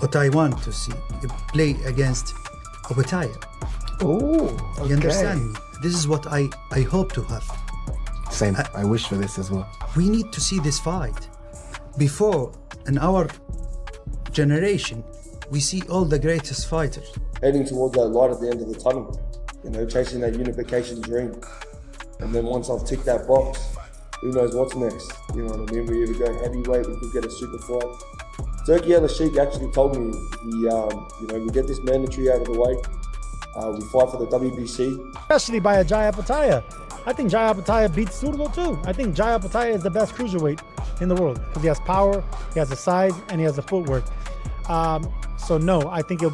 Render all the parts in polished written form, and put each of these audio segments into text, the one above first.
what I want to see, play against Opetaia. Oh, okay. You understand me? This is what I hope to have. Same. I wish for this as well. We need to see this fight. Before, in our generation, we see all the greatest fighters. Heading towards that light at the end of the tunnel, you know, chasing that unification dream. And then once I've ticked that box, who knows what's next? You know what I mean? We either go heavyweight, we could get a super fight. Turki Alalshikh actually told me, you know, we get this mandatory out of the way, we fight for the WBC. Especially by a Jai Opetaia. I think Jai Opetaia beats Zurdo too. I think Jai Opetaia is the best cruiserweight in the world because he has power, he has the size, and he has the footwork. So no, I think it'll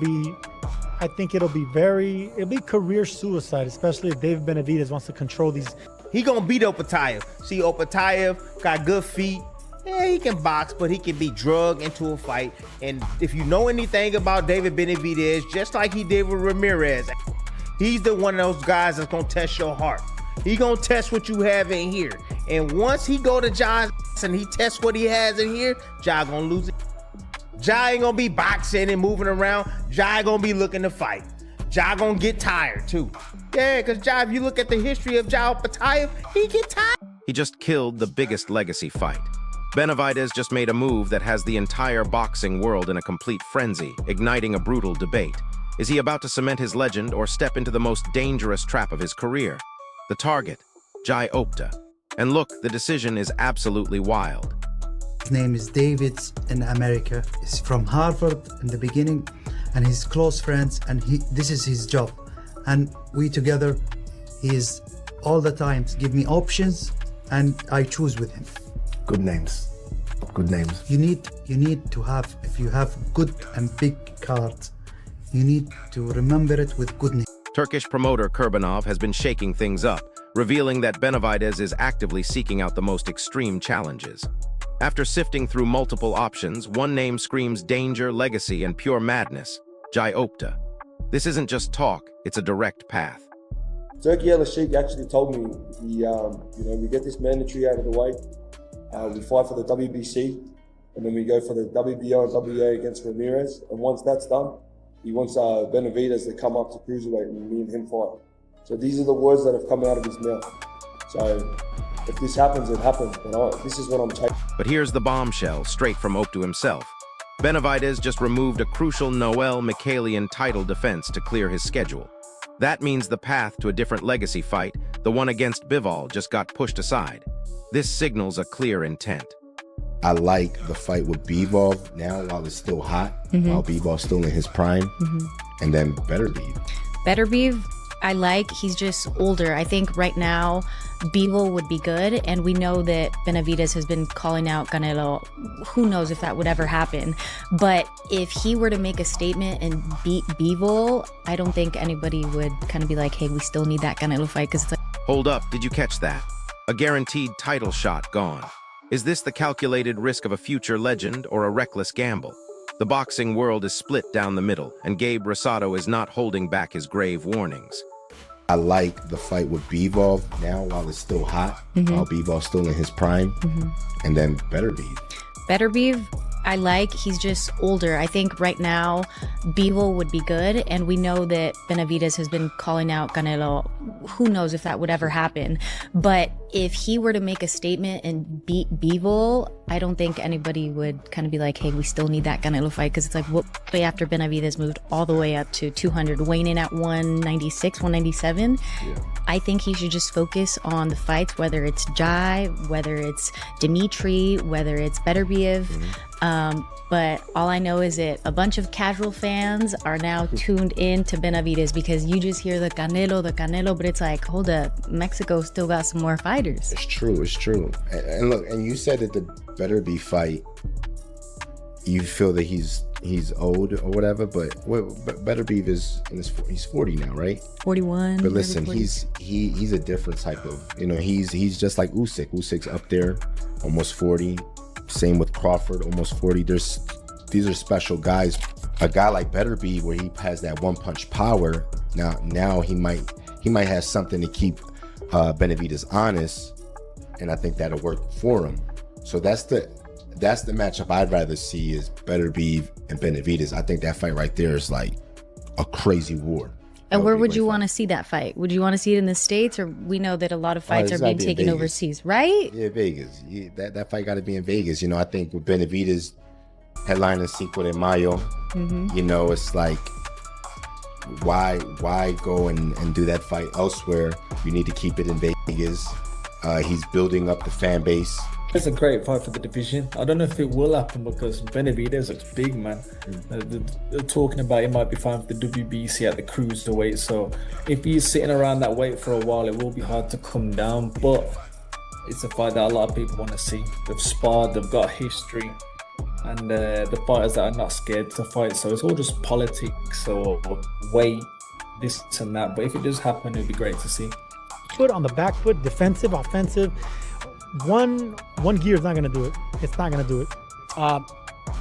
be career suicide, especially if David Benavidez wants to control these. He gonna beat Opetaia. See, Opetaia got good feet. Yeah, he can box, but he can be drugged into a fight. And if you know anything about David Benavidez, just like he did with Ramirez, he's the one of those guys that's gonna test your heart. He gonna test what you have in here. And once he go to Jai's and he tests what he has in here, Jai gonna lose it. Jai ain't gonna be boxing and moving around. Jai gonna be looking to fight. Jai gonna get tired too. Yeah, because Jai, if you look at the history of Jai Opetaia, he get tired. He just killed the biggest legacy fight. Benavidez just made a move that has the entire boxing world in a complete frenzy, igniting a brutal debate. Is he about to cement his legend or step into the most dangerous trap of his career? The target, Jai Opetaia. And look, the decision is absolutely wild. His name is David in America. He's from Harvard in the beginning, and he's close friends, and this is his job. And we together, he is all the time give me options, and I choose with him. Good names. Good names. You need to have, if you have good and big cards, you need to remember it with good names. Turkish promoter Kurbanov has been shaking things up, revealing that Benavidez is actively seeking out the most extreme challenges. After sifting through multiple options, one name screams danger, legacy, and pure madness: Jai Opetaia. This isn't just talk, it's a direct path. Turki Alalshikh actually told me, you know, we get this mandatory out of the way, we fight for the WBC, and then we go for the WBO and WA against Ramirez. And once that's done, he wants Benavidez to come up to cruiserweight and me and him fight. So these are the words that have come out of his mouth. So if this happens, it happens. But this is what I'm taking. But here's the bombshell, straight from Opetaia himself. Benavidez just removed a crucial Noel Mikhailian title defense to clear his schedule. That means the path to a different legacy fight, the one against Bivol, just got pushed aside. This signals a clear intent. I like the fight with Bivol now while it's still hot, while Bivol's still in his prime, and then Beterbiev, I like, he's just older. I think right now Bivol would be good, and we know that Benavidez has been calling out Canelo. Who knows if that would ever happen, but if he were to make a statement and beat Bivol, I don't think anybody would kind of be like, hey, we still need that Canelo fight, because it's like... Hold up, did you catch that? A guaranteed title shot gone. Is this the calculated risk of a future legend or a reckless gamble? The boxing world is split down the middle, and Gabe Rosado is not holding back his grave warnings. I like the fight with Bivol now while it's still hot, while Bivol's still in his prime, and then Beterbiev, I like, he's just older. I think right now Bivol would be good, and we know that Benavidez has been calling out Canelo. Who knows if that would ever happen, but if he were to make a statement and beat Bivol, I don't think anybody would kind of be like, hey, we still need that Canelo fight, because it's like, what, after Benavidez moved all the way up to 200, weighing in at 196, 197, I think he should just focus on the fights, whether it's Jai, whether it's Dimitri, whether it's Beterbiev. But all I know is that a bunch of casual fans are now tuned in to Benavidez because you just hear the Canelo, but it's like, hold up, Mexico still got some more fighters. It's true, it's true. And look, and you said that the Beterbiev fight, you feel that he's old or whatever, but Beterbiev is he's 40 now, right? 41. But listen, he's a different type of, you know, he's just like Usyk. Usyk's up there, almost 40. Same with Crawford, almost 40. These are special guys. A guy like Beterbiev, where he has that one-punch power, now he might have something to keep Benavidez honest, and I think that'll work for him. So that's that's the matchup I'd rather see is Benavidez and Benavidez. I think that fight right there is like a crazy war. And where would you want to see that fight? Would you want to see it in the States, or we know that a lot of fights are being taken overseas, right? Yeah, Vegas. Yeah, that fight got to be in Vegas. You know, I think with Benavidez headlining Cinco de Mayo, you know, it's like, why go and do that fight elsewhere? You need to keep it in Vegas. He's building up the fan base. It's a great fight for the division. I don't know if it will happen because Benavidez looks big, man. They're talking about it might be fine for the WBC at the cruiserweight. So if he's sitting around that weight for a while, it will be hard to come down. But it's a fight that a lot of people want to see. They've sparred, they've got history, and the fighters that are not scared to fight. So it's all just politics or weight, this and that. But if it does happen, it'd be great to see. Foot on the back foot, defensive, offensive. One gear is not going to do it. It's not going to do it.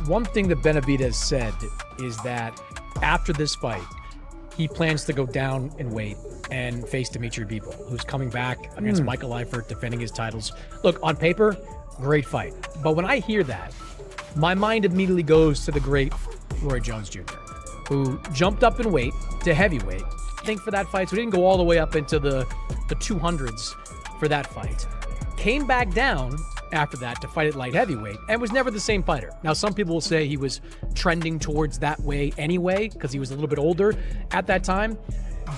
One thing that Benavidez said is that after this fight, he plans to go down in weight and face Dimitri Bivol, who's coming back against Michael Eifert, defending his titles. Look, on paper, great fight. But when I hear that, my mind immediately goes to the great Roy Jones Jr., who jumped up in weight to heavyweight, I think, for that fight. So he didn't go all the way up into the 200s for that fight. Came back down after that to fight at light heavyweight and was never the same fighter. Now, some people will say he was trending towards that way anyway because he was a little bit older at that time.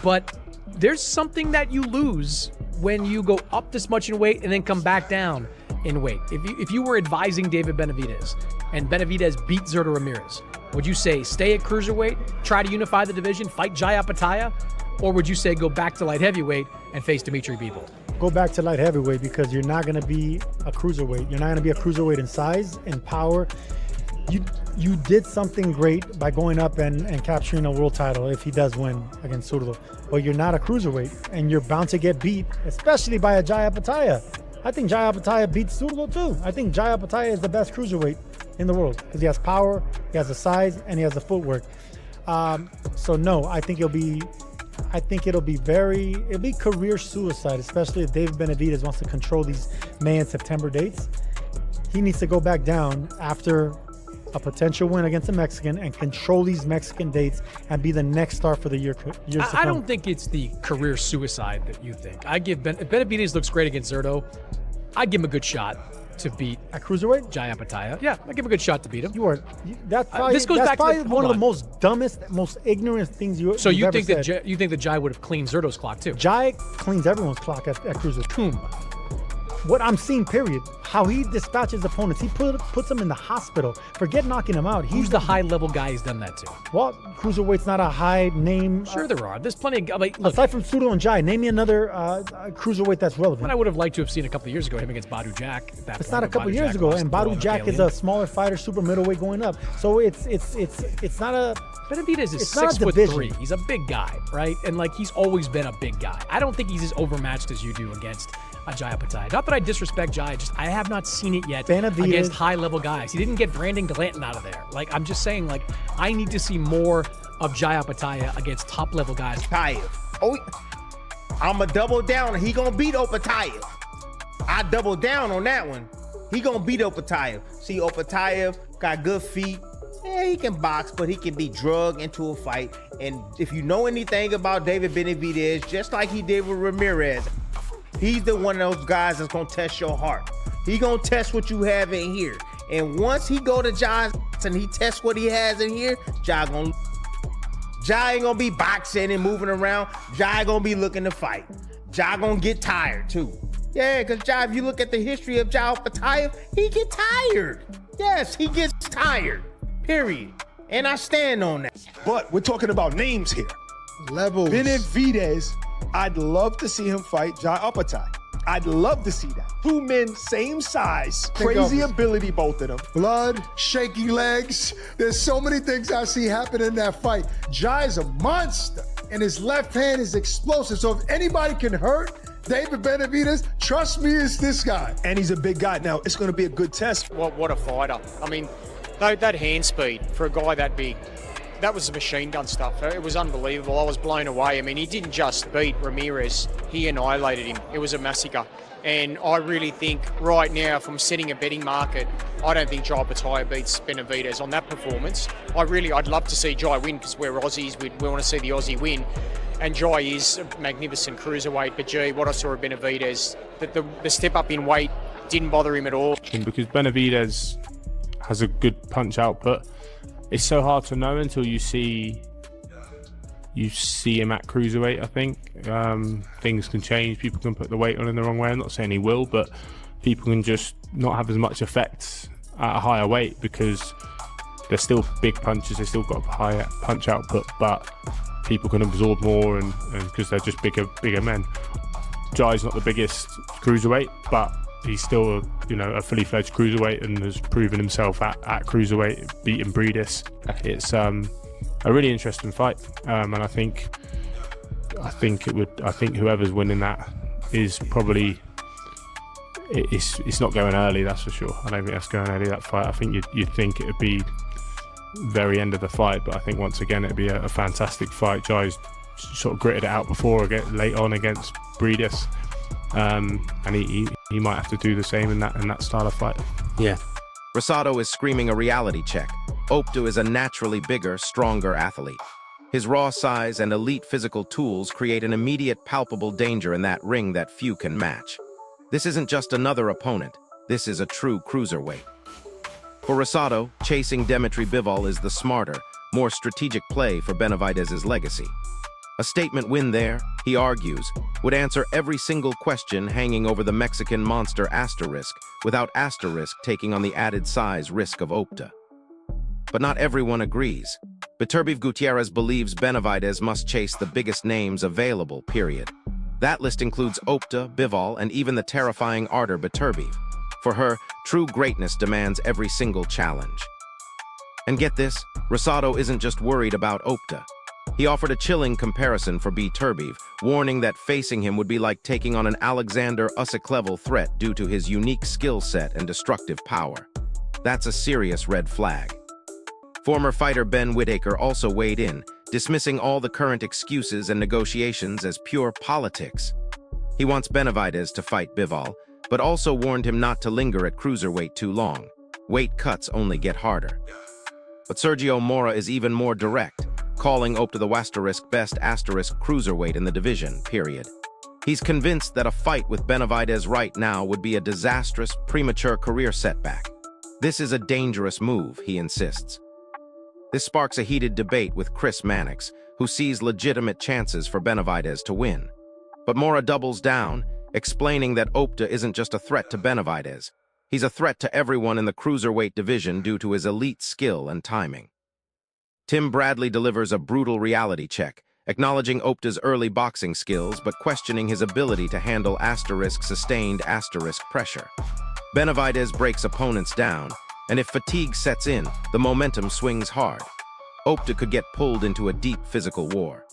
But there's something that you lose when you go up this much in weight and then come back down in weight. If you were advising David Benavidez and Benavidez beat Zurdo Ramirez, would you say stay at cruiserweight, try to unify the division, fight Jai Opetaia? Or would you say go back to light heavyweight and face Dimitri Bivol? Go back to light heavyweight because you're not going to be a cruiserweight. You're not going to be a cruiserweight in size and power. You did something great by going up and capturing a world title if he does win against Zurdo. But you're not a cruiserweight, and you're bound to get beat, especially by a Jai Opetaia. I think Jai Opetaia beats Zurdo too. I think Jai Opetaia is the best cruiserweight in the world because he has power, he has the size, and he has the footwork. So no, I think it'll be career suicide, especially if David Benavidez wants to control these May and September dates. He needs to go back down after a potential win against a Mexican and control these Mexican dates and be the next star for the years to come. I don't think it's the career suicide that you think. I give if Benavidez looks great against Zurdo, I'd give him a good shot to beat at cruiserweight Jai Opetaia. Yeah, I'd give him a good shot to beat him. That's probably one of the most dumbest, most ignorant things you've ever said. You think that Jai would have cleaned Zurdo's clock too? Jai cleans everyone's clock at cruiserweight. What I'm seeing, period, how he dispatches opponents, he puts them in the hospital. Forget knocking them out. Who's the high-level guy he's done that to? Well, cruiserweight's not a high name. Sure there are. There's plenty of... Look, aside from Zurdo and Jai, name me another cruiserweight that's relevant. But I would have liked to have seen a couple of years ago him against Badu Jack. It's not a couple of years ago, and Badu Jack is a smaller fighter, super middleweight going up. So it's not a... Benavidez is 6'3". He's a big guy, right? And he's always been a big guy. I don't think he's as overmatched as you do against Jai Opetaia. Not that I disrespect Jai, just I have not seen it yet against high-level guys. He didn't get Brandon Galanton out of there. I'm just saying, I need to see more of Jai Opetaia against top-level guys. Oh, I'm a double down. He gonna beat Opetaia. I double down on that one. He gonna beat Opetaia. See, Opetaia got good feet. Yeah, he can box, but he can be drugged into a fight. And if you know anything about David Benavidez, just like he did with Ramirez, he's the one of those guys that's gonna test your heart. He gonna test what you have in here. And once he go to Jai and he tests what he has in here, Jai ain't gonna be boxing and moving around. Jai gonna be looking to fight. Jai gonna get tired too. Yeah, because Jai, if you look at the history of Jai Opetaia, he get tired. Yes, he gets tired. Period. And I stand on that. But we're talking about names here. Levels. Benavidez, I'd love to see him fight Jai Opetaia. I'd love to see that. Two men, same size, crazy ability, both of them. Blood, shaking legs. There's so many things I see happen in that fight. Jai's a monster, and his left hand is explosive. So if anybody can hurt David Benavidez, trust me, it's this guy. And he's a big guy. Now, it's going to be a good test. What a fighter. I mean, that hand speed for a guy that big, that was machine gun stuff. It was unbelievable. I was blown away. I mean, he didn't just beat Ramirez. He annihilated him. It was a massacre. And I really think right now, if I'm setting a betting market, I don't think Jai Opetaia beats Benavidez on that performance. I'd love to see Jai win because we're Aussies. We want to see the Aussie win. And Jai is a magnificent cruiserweight. But gee, what I saw of Benavidez, the step up in weight didn't bother him at all. Because Benavidez has a good punch output. It's so hard to know until you see him at cruiserweight. I think things can change. People can put the weight on in the wrong way. I'm not saying he will, but people can just not have as much effect at a higher weight because they're still big punches. They still got a higher punch output, but people can absorb more, and because they're just bigger men. Jai's not the biggest cruiserweight, but he's still a fully fledged cruiserweight and has proven himself at cruiserweight, beating Benavidez. It's a really interesting fight, and I think whoever's winning that is probably it's not going early, that's for sure. I don't think that's going early, that fight. I think you'd think it would be very end of the fight, but I think once again it'd be a fantastic fight. Jai's sort of gritted it out before late on against Benavidez, and he might have to do the same in that style of fight. Yeah. Rosado is screaming a reality check. Opeta is a naturally bigger, stronger athlete. His raw size and elite physical tools create an immediate, palpable danger in that ring that few can match. This isn't just another opponent. This is a true cruiserweight. For Rosado, chasing Dimitri Bivol is the smarter, more strategic play for Benavidez's legacy. A statement win there, he argues, would answer every single question hanging over the Mexican monster asterisk without asterisk taking on the added size risk of Opeta. But not everyone agrees. Beterbiev Gutierrez believes Benavidez must chase the biggest names available, period. That list includes Opeta, Bivol, and even the terrifying Artur Beterbiev. For her, true greatness demands every single challenge. And get this, Rosado isn't just worried about Opeta. He offered a chilling comparison for Beterbiev, warning that facing him would be like taking on an Alexander Usyk-level threat due to his unique skill set and destructive power. That's a serious red flag. Former fighter Ben Whittaker also weighed in, dismissing all the current excuses and negotiations as pure politics. He wants Benavidez to fight Bivol, but also warned him not to linger at cruiserweight too long. Weight cuts only get harder. But Sergio Mora is even more direct, calling Opeta the best cruiserweight in the division, period. He's convinced that a fight with Benavidez right now would be a disastrous, premature career setback. This is a dangerous move, he insists. This sparks a heated debate with Chris Mannix, who sees legitimate chances for Benavidez to win. But Mora doubles down, explaining that Opeta isn't just a threat to Benavidez. He's a threat to everyone in the cruiserweight division due to his elite skill and timing. Tim Bradley delivers a brutal reality check, acknowledging Opeta's early boxing skills but questioning his ability to handle sustained pressure. Benavidez breaks opponents down, and if fatigue sets in, the momentum swings hard. Opeta could get pulled into a deep physical war.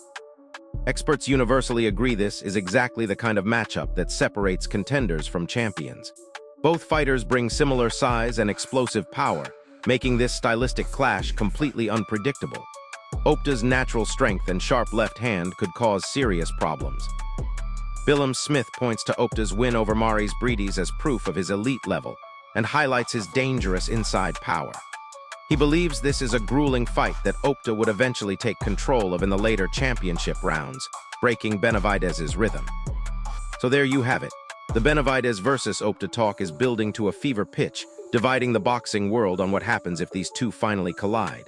Experts universally agree this is exactly the kind of matchup that separates contenders from champions. Both fighters bring similar size and explosive power, making this stylistic clash completely unpredictable. Opeta's natural strength and sharp left hand could cause serious problems. Willem Smith points to Opeta's win over Maurice Benavidez as proof of his elite level and highlights his dangerous inside power. He believes this is a grueling fight that Opeta would eventually take control of in the later championship rounds, breaking Benavidez's rhythm. So there you have it. The Benavidez versus Opeta talk is building to a fever pitch, dividing the boxing world on what happens if these two finally collide.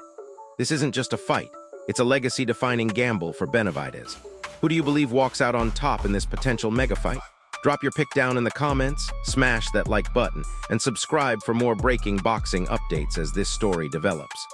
This isn't just a fight, it's a legacy-defining gamble for Benavidez. Who do you believe walks out on top in this potential mega fight? Drop your pick down in the comments, smash that like button, and subscribe for more breaking boxing updates as this story develops.